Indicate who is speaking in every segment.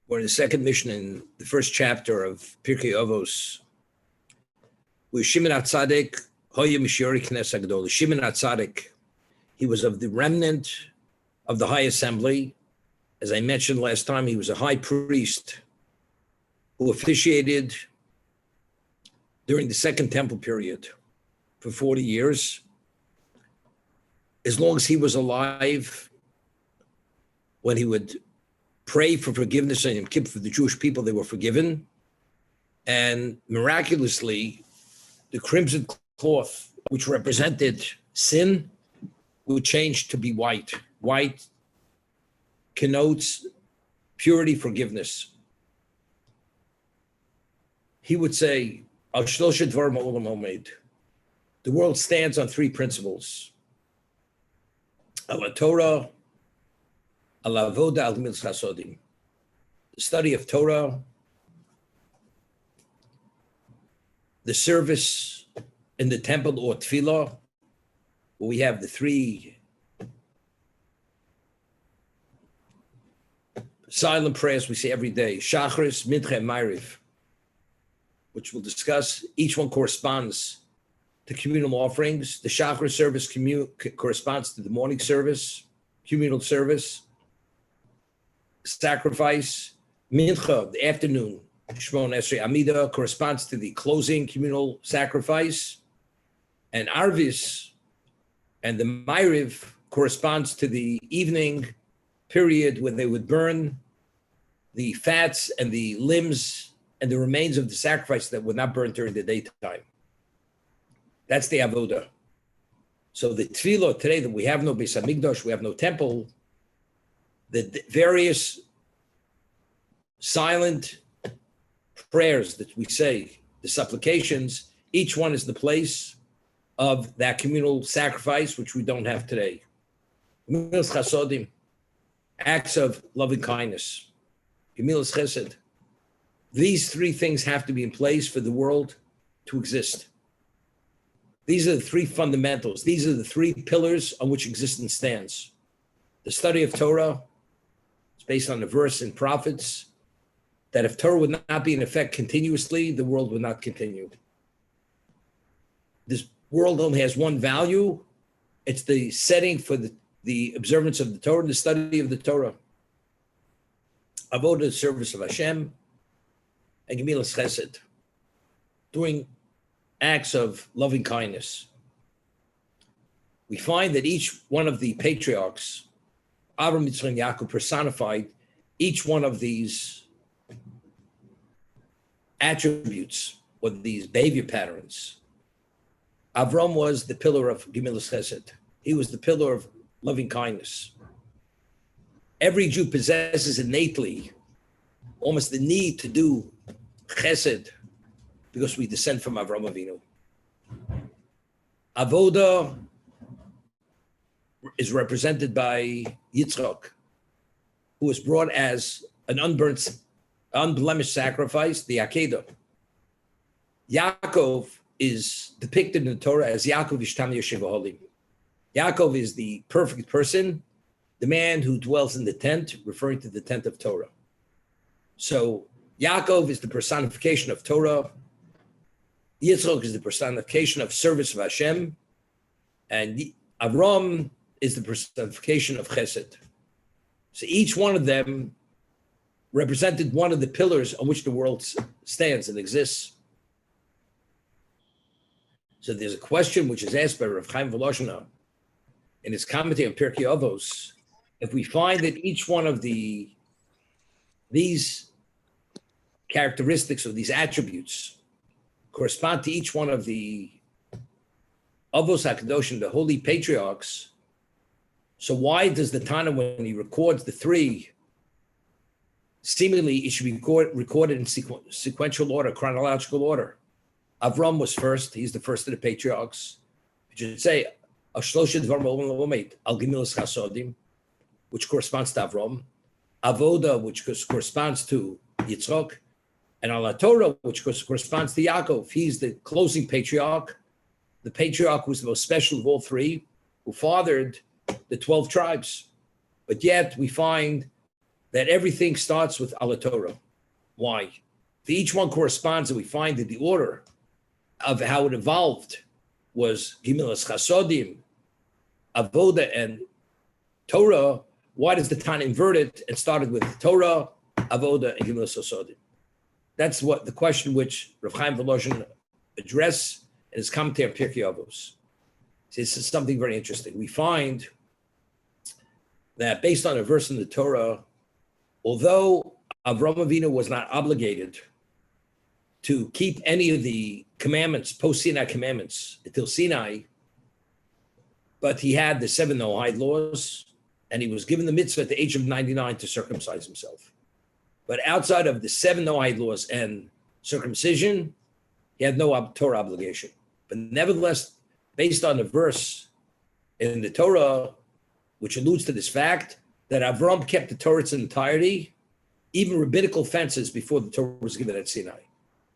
Speaker 1: We're in the second mission in the first chapter of Pirkei Avos. With Shimon HaTzadik, Hoya Mishori Knesset Agdol. Shimon HaTzadik, he was of the remnant of the High Assembly. As I mentioned last time, he was a high priest who officiated during the Second Temple period for 40 years. As long as he was alive, when he would pray for forgiveness and Yom Kippur for the Jewish people, they were forgiven. And miraculously, the crimson cloth, which represented sin, would change to be white. White connotes purity, forgiveness. He would say, the world stands on three principles. Ala Torah, ala avoda, al gemilas chasodim. The study of Torah, the service in the temple or tefillah, where we have the three silent prayers we say every day, Shachris, Mincha, and Ma'ariv, which we'll discuss. Each one corresponds to communal offerings. The Shachris service corresponds to the morning service, communal service. Sacrifice, Mincha, the afternoon, Shmon Esrei Amida, corresponds to the closing communal sacrifice. And Arvis and the Ma'ariv corresponds to the evening period when they would burn the fats and the limbs and the remains of the sacrifice that would not burn during the daytime. That's the avoda. So the tefillah today, that we have no Beis Hamikdash, we have no temple, the various silent prayers that we say, the supplications, each one is the place of that communal sacrifice, which we don't have today. Gemilas chasodim, acts of loving kindness. Gemilas chesed. These three things have to be in place for the world to exist. These are the three fundamentals. These are the three pillars on which existence stands. The study of Torah is based on the verse in prophets that if Torah would not be in effect continuously, the world would not continue. This world only has one value. It's the setting for the observance of the Torah, the study of the Torah. Avodah, the service of Hashem, and Gemilas Chesed, doing acts of loving kindness. We find that each one of the patriarchs, Avraham, Yitzchak, and Yaakov, personified each one of these attributes or these behavior patterns. Avram was the pillar of Gemilas Chesed. He was the pillar of loving kindness. Every Jew possesses innately almost the need to do chesed because we descend from Avram Avinu. Avoda is represented by Yitzchak, who was brought as an unblemished sacrifice, the Akedah. Yaakov is depicted in the Torah as Yaakov Ishtam Yoshev Ohalim. Yaakov is the perfect person, the man who dwells in the tent, referring to the tent of Torah. So Yaakov is the personification of Torah. Yitzchak is the personification of service of Hashem. And Avram is the personification of Chesed. So each one of them represented one of the pillars on which the world stands and exists. So there's a question which is asked by Rav Chaim Volozhiner in his commentary on Pirkei Avos. If we find that each one of these characteristics or these attributes correspond to each one of the Avos HaKadoshim, the holy patriarchs, so why does the Tana, when he records the three, seemingly it should be recorded in sequential order, chronological order? Avram was first. He's the first of the patriarchs. You should say, al gemilas chasodim, which corresponds to Avram, avoda, which corresponds to Yitzchak, and ala Torah, which corresponds to Yaakov. He's the closing patriarch, the patriarch who was the most special of all three, who fathered the 12 tribes. But yet we find that everything starts with Ala Torah. Why? For each one corresponds, and we find that the order of how it evolved was Gimilas Chasodim, Avoda, and Torah. Why does the Tana invert it and started with Torah, Avoda, and Gimilas Chasodim? That's what the question which Rav Chaim Volozhin addressed in his commentary on Pirkei Avos. This is something very interesting. We find that based on a verse in the Torah, although Avraham Avinu was not obligated to keep any of the commandments, post-Sinai commandments, until Sinai, but he had the 7 Noahide laws, and he was given the mitzvah at the age of 99 to circumcise himself. But outside of the 7 Noahide laws and circumcision, he had no Torah obligation. But nevertheless, based on the verse in the Torah, which alludes to this fact, that Avram kept the Torah in its entirety, even rabbinical fences before the Torah was given at Sinai.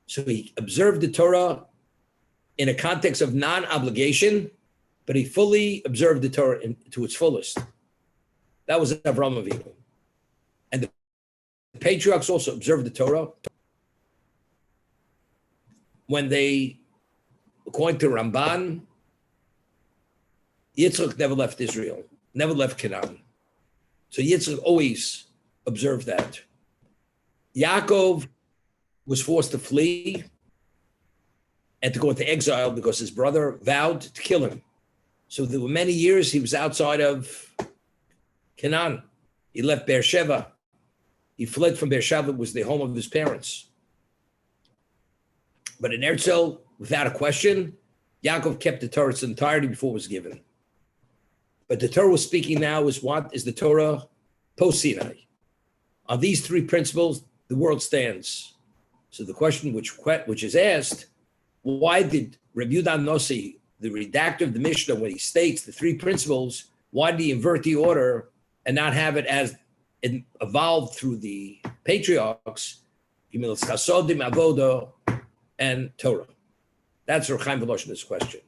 Speaker 1: So he observed the Torah in a context of non-obligation, but he fully observed the Torah to its fullest. That was Avraham Avinu. And the patriarchs also observed the Torah when they, according to Ramban, Yitzchak never left Israel, never left Canaan. So Yitzchak always observed that. Yaakov was forced to flee and to go into exile because his brother vowed to kill him. So there were many years he was outside of Canaan. He left Beersheba. He fled from Beersheba, it was the home of his parents. But in Eretz, without a question, Yaakov kept the Torah its entirety before it was given. But the Torah we're speaking now is what? Is the Torah post-Sinai. On these 3 principles, the world stands. So the question which is asked, why did Rabbi Yudan Nossi, the redactor of the Mishnah, when he states the 3 principles, why did he invert the order and not have it as it evolved through the patriarchs, Gimilas Chasodim, Avoda, and Torah? That's Rav Chaim Volozhin's question.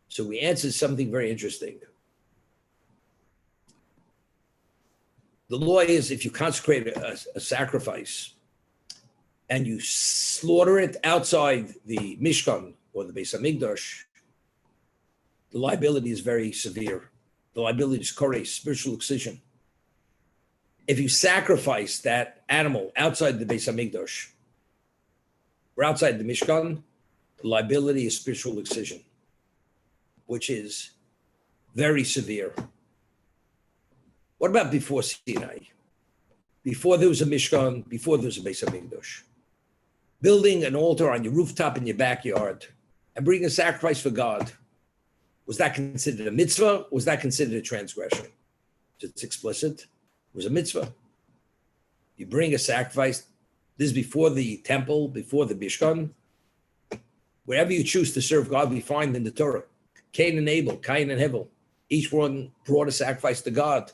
Speaker 1: So we answered something very interesting. The law is if you consecrate a sacrifice and you slaughter it outside the Mishkan or the Beis Hamikdash, the liability is very severe. The liability is koreh, spiritual excision. If you sacrifice that animal outside the Beis Hamikdash or outside the Mishkan, the liability is spiritual excision, which is very severe. What about before Sinai? Before there was a Mishkan, before there was a Beis Hamikdash. Building an altar on your rooftop in your backyard and bringing a sacrifice for God, was that considered a mitzvah? Or was that considered a transgression? So it's explicit. It was a mitzvah. You bring a sacrifice. This is before the temple, before the Mishkan. Wherever you choose to serve God, we find in the Torah, Cain and Abel, Cain and Hevel, each one brought a sacrifice to God.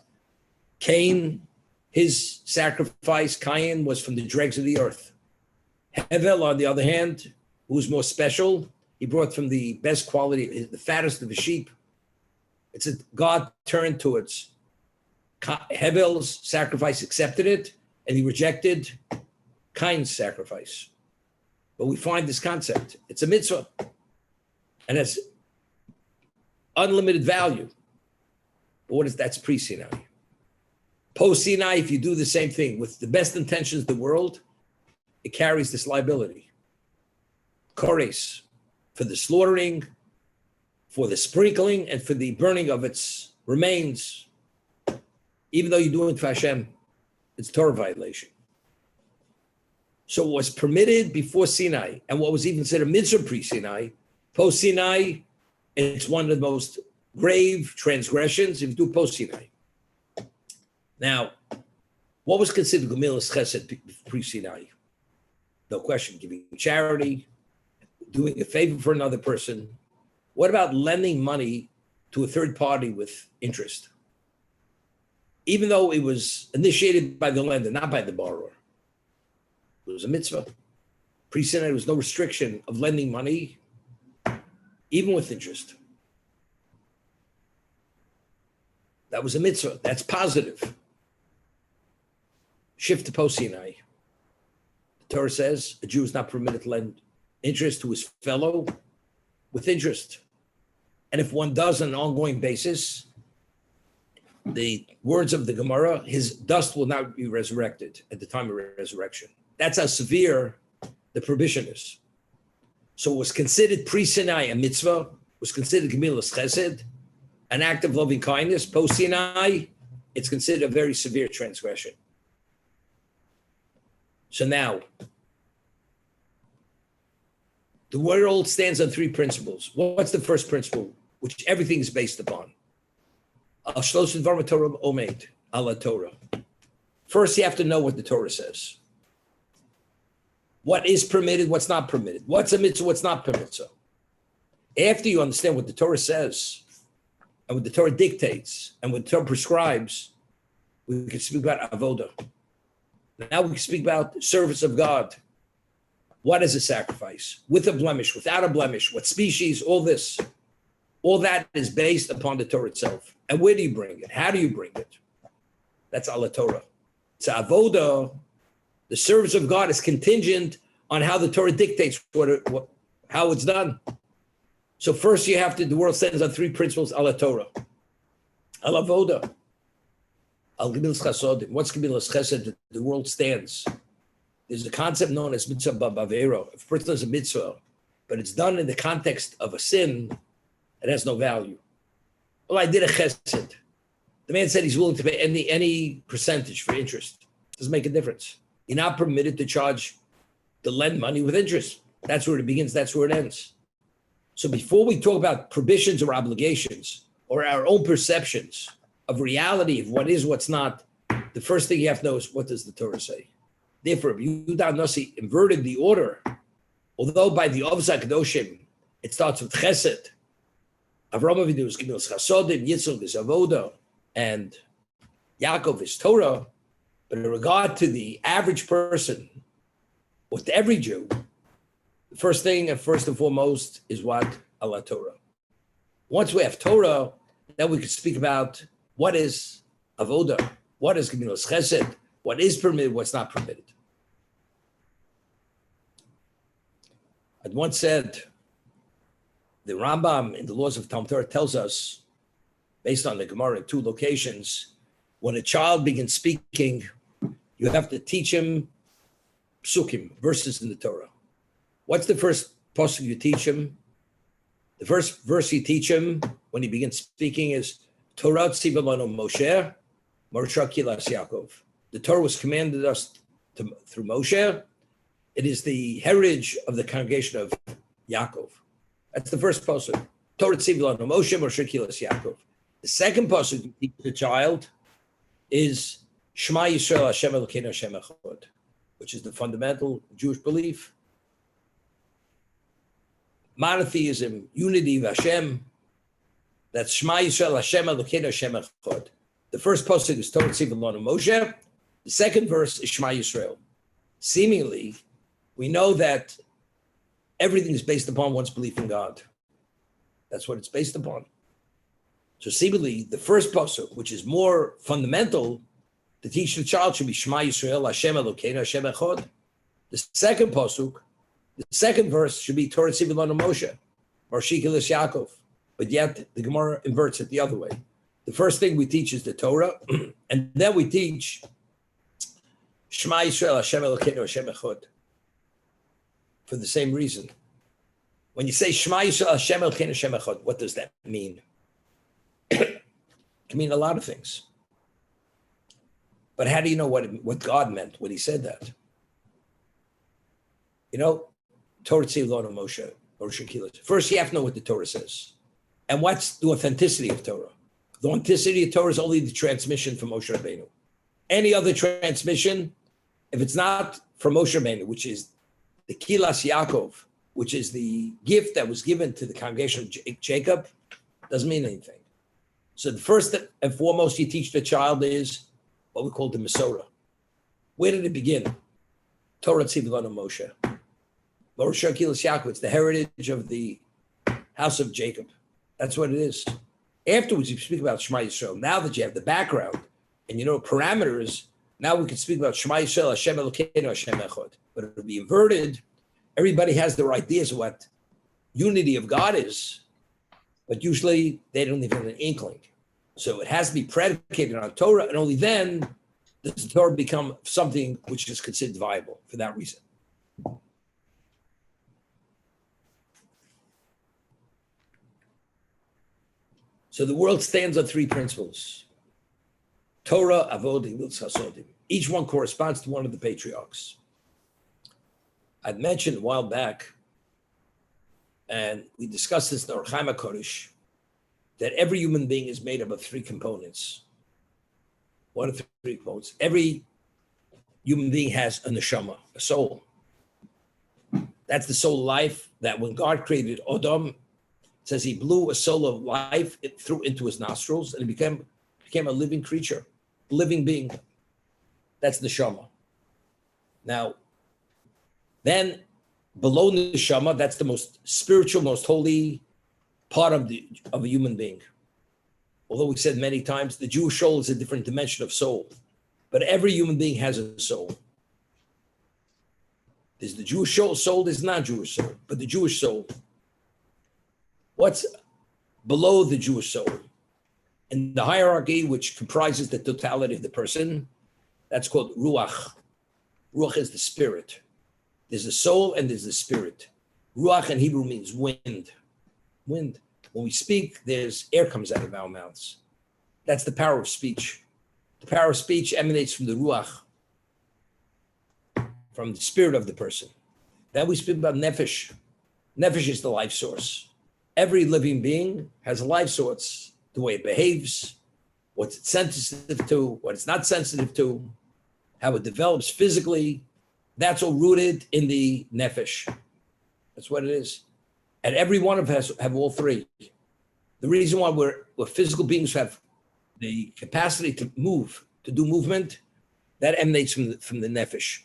Speaker 1: Cain, his sacrifice, Cain, was from the dregs of the earth. Hevel, on the other hand, who was more special, he brought from the best quality, the fattest of the sheep. It's a God turned towards Hevel's sacrifice, accepted it, and he rejected Cain's sacrifice. But we find this concept. It's a mitzvah, and it's unlimited value. But what is that's pre-Sinai? Post-Sinai, if you do the same thing with the best intentions of the world, it carries this liability. Kores, for the slaughtering, for the sprinkling, and for the burning of its remains. Even though you're doing it for Hashem, it's Torah violation. So what was permitted before Sinai, and what was even considered mitzvah pre-Sinai, post-Sinai, it's one of the most grave transgressions if you do post-Sinai. Now, what was considered Gemilas Chesed pre-Sinai? No question, giving charity, doing a favor for another person. What about lending money to a third party with interest? Even though it was initiated by the lender, not by the borrower. It was a mitzvah. Pre-Sinai, there was no restriction of lending money, even with interest. That was a mitzvah. That's positive. shift to post Sinai. The Torah says a Jew is not permitted to lend interest to his fellow with interest. And if one does on an ongoing basis, the words of the Gemara, his dust will not be resurrected at the time of resurrection. That's how severe the prohibition is. So it was considered pre-Sinai a mitzvah, was considered gemilas chesed, an act of loving kindness. Post-Sinai, it's considered a very severe transgression. So now, the world stands on three principles. What's the first principle, which everything is based upon? First, you have to know what the Torah says. What is permitted, what's not permitted. What's a mitzvah, what's not permitted. So after you understand what the Torah says and what the Torah dictates and what the Torah prescribes, we can speak about avoda. Now we can speak about service of God. What is a sacrifice? With a blemish, without a blemish, what species, all this. All that is based upon the Torah itself. And where do you bring it? How do you bring it? That's ala Torah. So avoda, the service of God, is contingent on how the Torah dictates how it's done. So first you have to, the world stands on three principles, ala Torah. Ala avoda. Al gemilas chasodim. What's gemilas chesed? The world stands. There's a concept known as mitzvah ba'avero. If a person does a mitzvah, but it's done in the context of a sin, it has no value. Well, I did a chesed. The man said he's willing to pay any percentage for interest. Doesn't make a difference. You're not permitted to lend money with interest. That's where it begins. That's where it ends. So before we talk about prohibitions or obligations or our own perceptions of reality of what is, what's not, the first thing you have to know is, what does the Torah say? Therefore, Yehuda Nasi inverted the order. Although by the Avos HaKadoshim, it starts with Chesed. Avraham Avinu is Gemilas Chasodim, Yitzchak is Avoda, and Yaakov is Torah. But in regard to the average person, or to every Jew, the first thing and first and foremost is what? Allah Torah. Once we have Torah, then we can speak about what is Avoda, what is Gemilas Chesed, what is permitted, what's not permitted. I once said, the Rambam in the laws of Talmud Torah tells us, based on the Gemara in two locations, when a child begins speaking, you have to teach him psukim, verses in the Torah. What's the first pasuk you teach him? The first verse you teach him when he begins speaking is Torah tziva lanu Moshe, Moshe kilas Yaakov. The Torah was commanded us through Moshe. It is the heritage of the congregation of Yaakov. That's the first pasuk. Torah tziva lanu Moshe, Moshe kilas Yaakov. The second pasuk you teach the child is Shema Yisrael Hashem Elokeinu Hashem Echad, which is the fundamental Jewish belief. Monotheism, unity of Hashem. That's Shema Yisrael Hashem Elokeinu Hashem Echad. The first pasuk is Torah tziva lanu Moshe. The second verse is Shema Yisrael. Seemingly, we know that everything is based upon one's belief in God. That's what it's based upon. So seemingly, the first pasuk, which is more fundamental to teach the child, should be Shema Yisrael, Hashem Elokeinu, Hashem Echad. The second pasuk, the second verse should be Torah tziva lanu Moshe, Moshe kilas Yaakov. But yet, the Gemara inverts it the other way. The first thing we teach is the Torah, and then we teach Shema Yisrael, Hashem Elokeinu, Hashem Echad. For the same reason. When you say Shema Yisrael, Hashem Elokeinu, Hashem Echad, what does that mean? It can mean a lot of things. But how do you know what God meant when he said that? You know, Torah tziva lanu Moshe, Moshe kilas. First, you have to know what the Torah says. And what's the authenticity of Torah? The authenticity of Torah is only the transmission from Moshe Rabbeinu. Any other transmission, if it's not from Moshe Rabbeinu, which is the Kilas Yaakov, which is the gift that was given to the congregation of Jacob, doesn't mean anything. So the first and foremost you teach the child is what we call the Masorah. Where did it begin? Torah tziva lanu Moshe. Moshe kilas Yaakov, it's the heritage of the house of Jacob. That's what it is. Afterwards, you speak about Shema Yisrael. Now that you have the background and you know parameters, Now we can speak about Shema Yisrael, Hashem Elokeinu, Hashem Echad. But it'll be inverted. Everybody has their ideas of what unity of God is, but usually they don't even have an inkling. So it has to be predicated on Torah, and only then does the Torah become something which is considered viable for that reason. So the world stands on three principles: Torah, Avos, Mitzvot, Chasodim. Each one corresponds to one of the patriarchs. I'd mentioned a while back, and we discussed this in our Chaim HaKodesh, that every human being is made up of three components. What are the three components? Every human being has a neshama, a soul. That's the soul of life, that when God created Adam, it says he blew a soul of life through into his nostrils, and he became a living creature, a living being. That's neshama. Now, then below neshama, that's the most spiritual, most holy part of a human being. Although we said many times, the Jewish soul is a different dimension of soul, but every human being has a soul. There's the Jewish soul, there's non-Jewish soul, but the Jewish soul, what's below the Jewish soul? In the hierarchy, which comprises the totality of the person, that's called ruach. Ruach is the spirit. There's the soul and there's the spirit. Ruach in Hebrew means wind. Wind. When we speak, there's air comes out of our mouths. That's the power of speech. The power of speech emanates from the ruach, from the spirit of the person. Then we speak about nefesh. Nefesh is the life source. Every living being has a life source, the way it behaves, what it's sensitive to, what it's not sensitive to, how it develops physically. That's all rooted in the nefesh. That's what it is. And every one of us have all three. The reason why we're physical beings who have the capacity to move, to do movement, that emanates from the nefesh.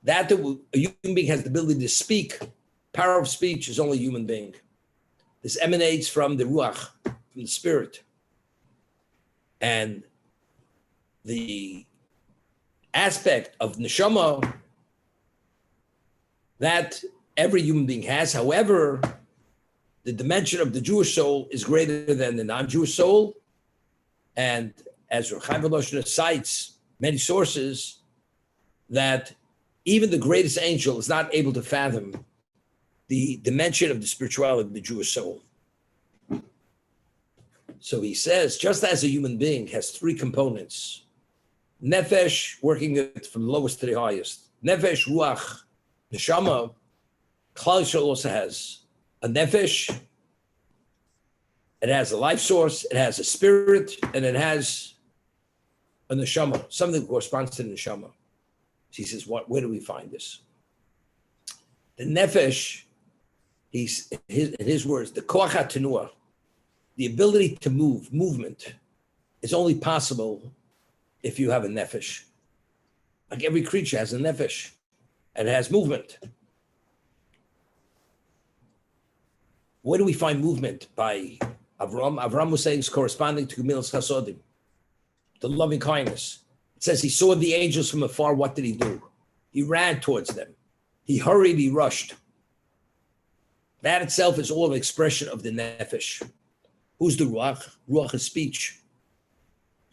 Speaker 1: That a human being has the ability to speak, power of speech is only a human being. This emanates from the ruach, from the spirit. And the aspect of neshama that every human being has, however, the dimension of the Jewish soul is greater than the non-Jewish soul. And as Rav Chaim Voloshin cites many sources, that even the greatest angel is not able to fathom the dimension of the spirituality of the Jewish soul. So he says, just as a human being has three components, nefesh, working it from the lowest to the highest, nefesh, ruach, neshama, Klal Yisrael also has a nefesh, it has a life source, it has a spirit, and it has a neshama, something that corresponds to the neshama. He says, where do we find this? The nefesh, in his words, the koach hatenua, the ability to movement, is only possible if you have a nefesh. Like every creature has a nefesh, and it has movement. Where do we find movement? By Avram. Avram was saying it's corresponding to Gemilas Chasodim, the loving kindness. It says he saw the angels from afar. What did he do? He ran towards them. He hurried, he rushed. That itself is all an expression of the nefesh. Who's the ruach? Ruach is speech.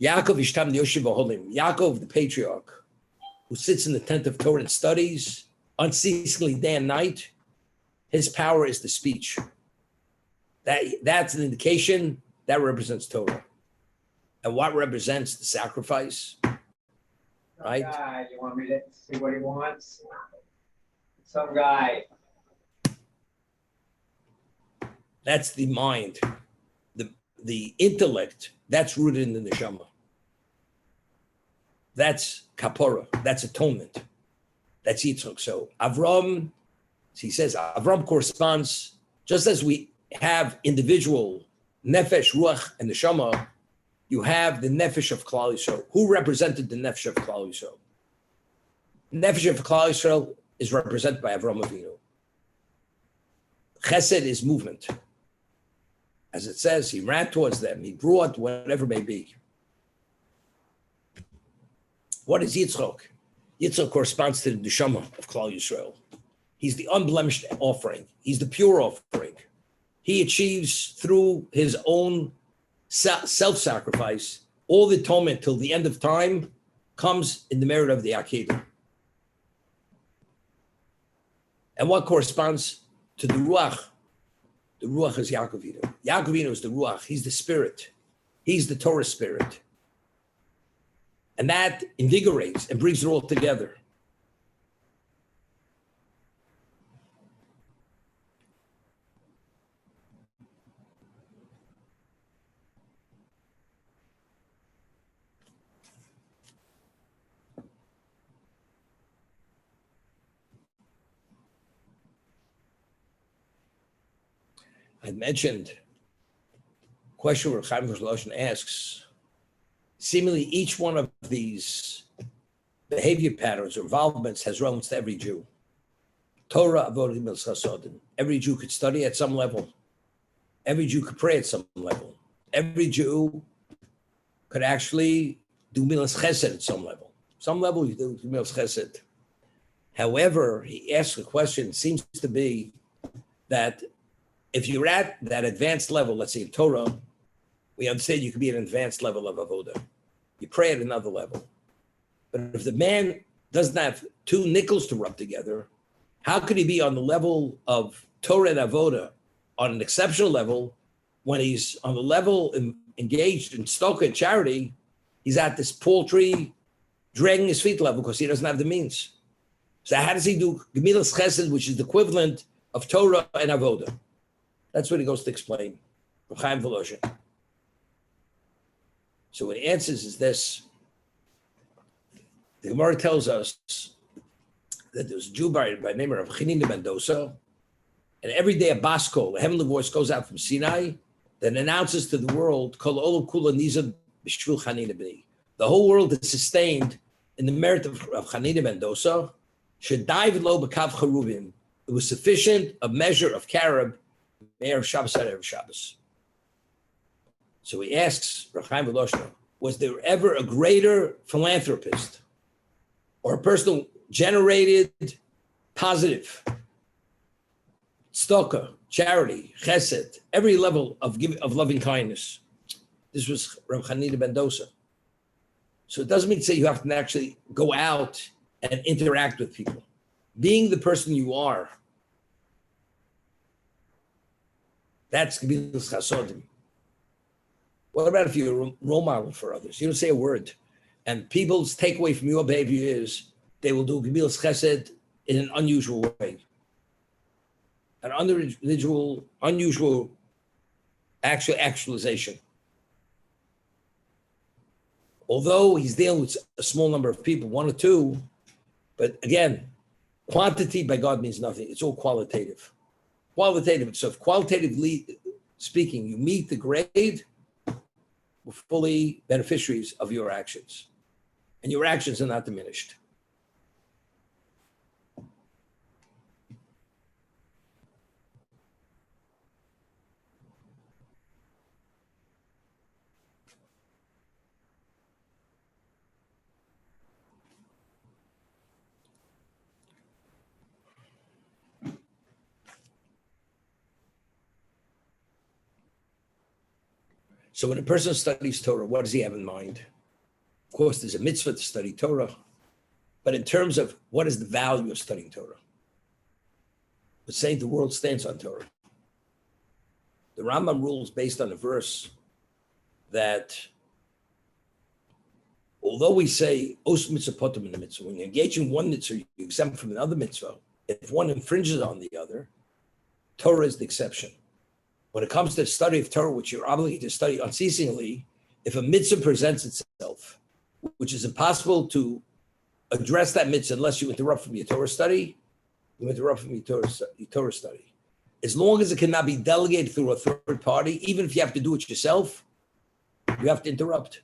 Speaker 1: Yaakov Ishtam Yoshev Aholim. Yaakov, the patriarch, who sits in the tent of Torah and studies unceasingly day and night, his power is the speech. That's an indication that represents Torah. And what represents the sacrifice? Right?
Speaker 2: Some guy, you want me to see what he wants? Some guy.
Speaker 1: That's the mind. The intellect, that's rooted in the neshama. That's kapora, that's atonement. That's Yitzchak. So Avram, he says, Avram corresponds, just as we have individual nefesh, ruach, and neshama, you have the nefesh of Klal Yisrael. Who represented the nefesh of Klal Yisrael? Nefesh of Klal Yisrael is represented by Avram Avinu. Chesed is movement. As it says, he ran towards them, he brought whatever may be. What is Yitzchok? Yitzchok corresponds to the Neshama of Klal Yisrael. He's the unblemished offering. He's the pure offering. He achieves through his own self-sacrifice all the atonement till the end of time comes in the merit of the Akedah. And what corresponds to the Ruach? The Ruach is Yaakov Avinu. Yaakov Avinu is the Ruach. He's the spirit. He's the Torah spirit. And that invigorates and brings it all together. I mentioned question where Chaim Versaloshn asks, seemingly each one of these behavior patterns or involvements has relevance to every Jew. Torah, Avodah, Milas Chasodim. Every Jew could study at some level. Every Jew could pray at some level. Every Jew could actually do Milas Chesed at some level. Some level you do Milas Chesed. However, he asks a question, it seems to be that if you're at that advanced level, let's say in Torah, we understand you could be at an advanced level of Avodah. You pray at another level. But if the man doesn't have two nickels to rub together, how could he be on the level of Torah and Avodah on an exceptional level when he's on the level engaged in tzedakah and charity? He's at this paltry, dragging his feet level because he doesn't have the means. So how does he do Gemilas Chesed, which is the equivalent of Torah and Avodah? That's what he goes to explain. Chaim Versaloshn. So what he answers is this. The Gemara tells us that there's a Jew by the name of Chanina Mendoza, and every day a baskol, a heavenly voice goes out from Sinai that announces to the world, Kol Olam Kula Nizad B'Shvil Chanina B'ni. The whole world is sustained in the merit of Chanina Mendoza. Shedai Lo B'Kav Cheruvim. It was sufficient a measure of carob, Erev Shabbos at Erev Shabbos. So he asks, Chaim Versaloshn, was there ever a greater philanthropist or a person who generated positive tzedakah, charity, chesed, every level of loving kindness? This was Rav Chanina Mendoza. So it doesn't mean to say you have to actually go out and interact with people. Being the person you are, that's Gemilas Chasodim. What about if you're a role model for others? You don't say a word. And people's takeaway from your behavior is they will do Gemilas Chesed in an unusual way. An unusual actualization. Although he's dealing with a small number of people, one or two, but again, quantity by God means nothing. It's all qualitative. Qualitative. So if qualitatively speaking, you meet the grade, we're fully beneficiaries of your actions. And your actions are not diminished. So when a person studies Torah, what does he have in mind? Of course, there's a mitzvah to study Torah, but in terms of what is the value of studying Torah? We're saying the world stands on Torah. The Rambam rules based on a verse that although we say os mitzvah potem in the mitzvah, when you engage in one mitzvah, you exempt from another mitzvah. If one infringes on the other, Torah is the exception. When it comes to the study of Torah, which you're obligated to study unceasingly, if a mitzvah presents itself, which is impossible to address that mitzvah unless you interrupt from your Torah study, you interrupt from your Torah study. As long as it cannot be delegated through a third party, even if you have to do it yourself, you have to interrupt.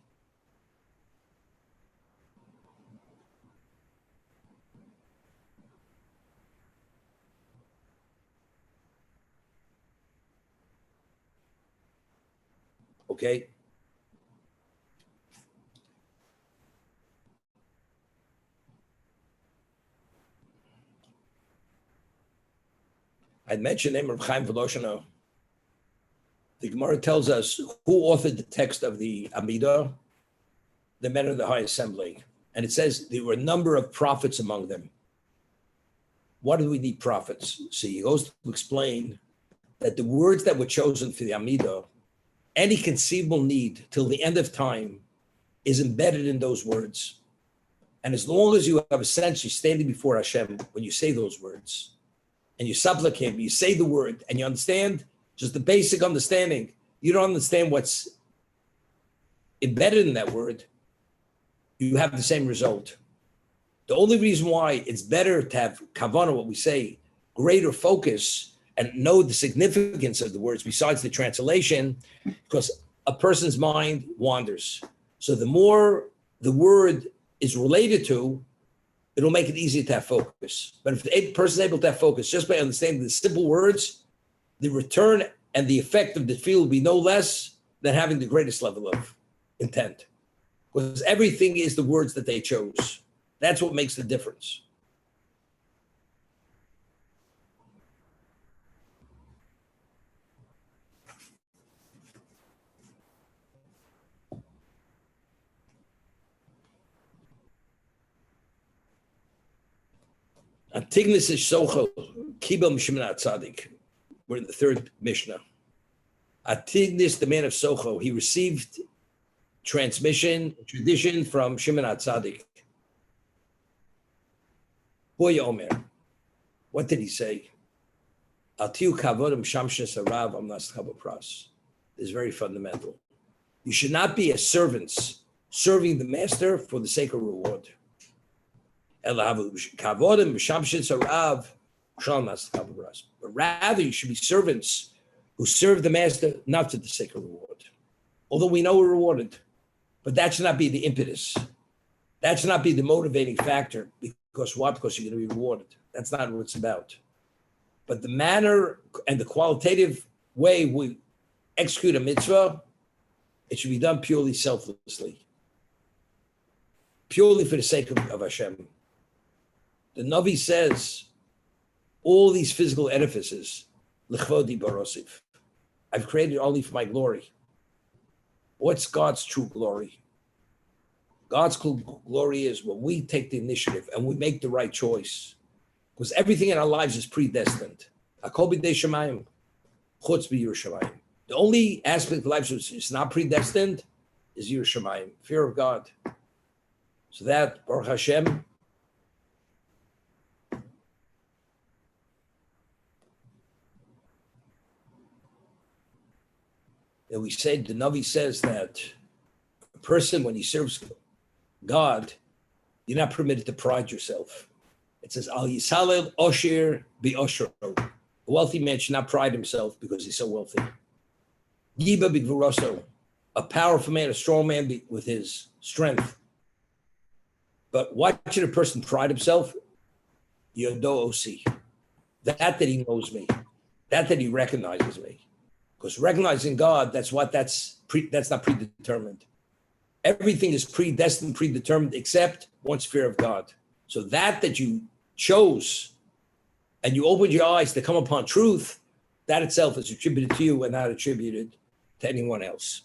Speaker 1: Okay? I'd mentioned the name of Chaim Voloshin. The Gemara tells us who authored the text of the Amidah, the men of the High Assembly. And it says there were a number of prophets among them. Why do we need prophets? So he goes to explain that the words that were chosen for the Amidah, any conceivable need till the end of time is embedded in those words. And as long as you have a sense you're standing before Hashem when you say those words, and you supplicate, you say the word, and you understand just the basic understanding, you don't understand what's embedded in that word, you have the same result. The only reason why it's better to have kavanah, what we say, greater focus, and know the significance of the words besides the translation, because a person's mind wanders. So the more the word is related to, it'll make it easier to have focus. But if the person is able to have focus just by understanding the simple words, the return and the effect of the field will be no less than having the greatest level of intent. Because everything is the words that they chose. That's what makes the difference. Antignis is Socho, Kibel Mishmanat Tzadik. We're in the third Mishnah. Antignis, the man of Socho, he received tradition from Shimon HaTzadik. Boy Omer, what did he say? Atiu kavodim shamshnes arav amnas pras. This is very fundamental. You should not be as servants serving the master for the sake of reward. But rather, you should be servants who serve the master not for the sake of reward. Although we know we're rewarded, but that should not be the impetus. That should not be the motivating factor. Because what? Because you're going to be rewarded. That's not what it's about. But the manner and the qualitative way we execute a mitzvah, it should be done purely selflessly. Purely for the sake of Hashem. The Navi says, all these physical edifices, l'chvodi barosiv, I've created only for my glory. What's God's true glory? God's glory is when we take the initiative and we make the right choice. Because everything in our lives is predestined. Akol b'dei shamayim, chutz b'Yerushalayim. The only aspect of life which is not predestined is Yerushalayim, fear of God. So that, Baruch Hashem, and we say, the Navi says that a person, when he serves God, you're not permitted to pride yourself. It says, Al Yisalel Osher Bi Osher. A wealthy man should not pride himself because he's so wealthy. Giba Bi Gvuroso. A powerful man, a strong man with his strength. But why should a person pride himself? Yodo Osi. That he knows me. That he recognizes me. Because recognizing God, that's not predetermined. Everything is predestined, predetermined, except one's fear of God. So that you chose and you opened your eyes to come upon truth, that itself is attributed to you and not attributed to anyone else.